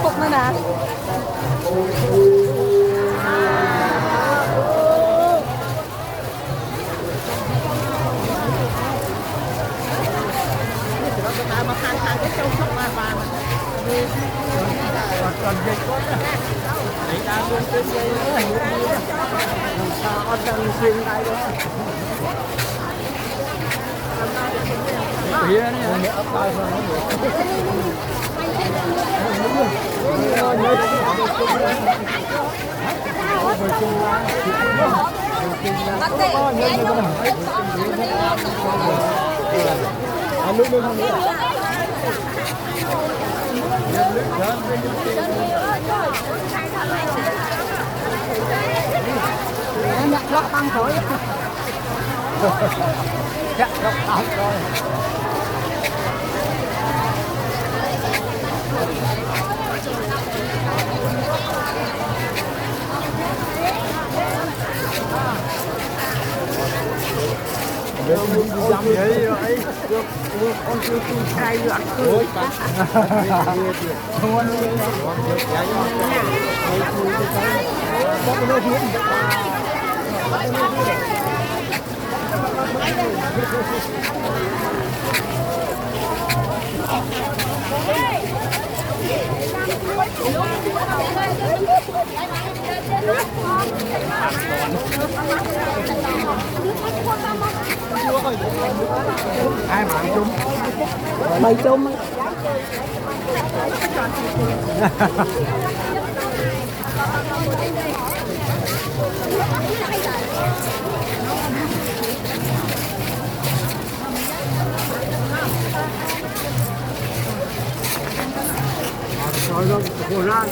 phục nữa nè. Mà hàng cái châu sóc mà còn dịch quá đấy đang luôn trên dây nữa sao con đang xuyên tay đó phía này ấp tay rồi nhặt lót tăng khỏi nhặt lót tăng rồi dám vậy rồi con chưa khai loạn cười ai mà ăn chung bày chung rồi cô ra